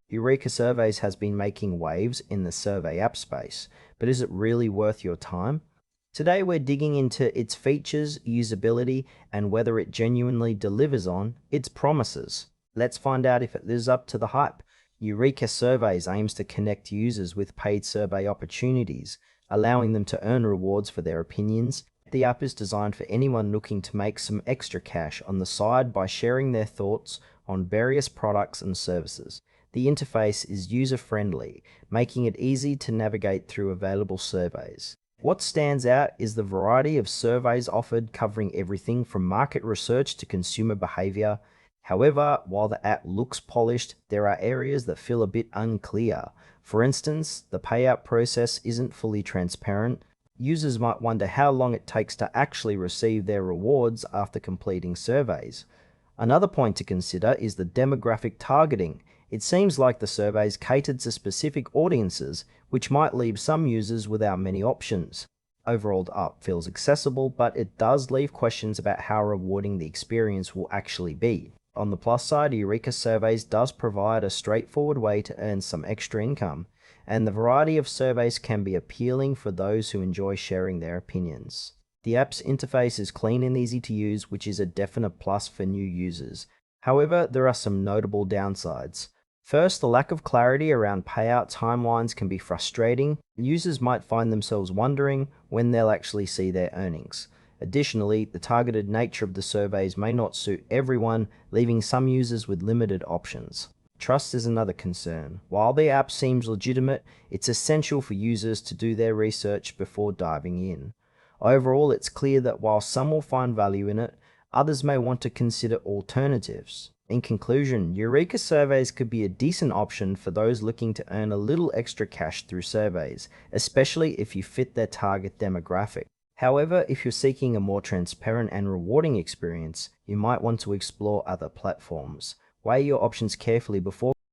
Eureka Surveys has been making waves in the survey app space, but is it really worth your time? Today we're digging into its features, usability, and whether it genuinely delivers on its promises. Let's find out if it lives up to the hype. Eureka Surveys aims to connect users with paid survey opportunities, allowing them to earn rewards for their opinions. The app is designed for anyone looking to make some extra cash on the side by sharing their thoughts on various products and services. The interface is user-friendly, making it easy to navigate through available surveys. What stands out is the variety of surveys offered, covering everything from market research to consumer behavior. However, while the app looks polished, there are areas that feel a bit unclear. For instance, the payout process isn't fully transparent. Users might wonder how long it takes to actually receive their rewards after completing surveys. Another point to consider is the demographic targeting. It seems like the surveys catered to specific audiences, which might leave some users without many options. Overall, the app feels accessible, but it does leave questions about how rewarding the experience will actually be. On the plus side, Eureka Surveys does provide a straightforward way to earn some extra income, and the variety of surveys can be appealing for those who enjoy sharing their opinions. The app's interface is clean and easy to use, which is a definite plus for new users. However, there are some notable downsides. First, the lack of clarity around payout timelines can be frustrating. Users might find themselves wondering when they'll actually see their earnings. Additionally, the targeted nature of the surveys may not suit everyone, leaving some users with limited options. Trust is another concern. While the app seems legitimate, it's essential for users to do their research before diving in. Overall, it's clear that while some will find value in it, others may want to consider alternatives. In conclusion, Eureka Surveys could be a decent option for those looking to earn a little extra cash through surveys, especially if you fit their target demographic. However, if you're seeking a more transparent and rewarding experience, you might want to explore other platforms. Weigh your options carefully before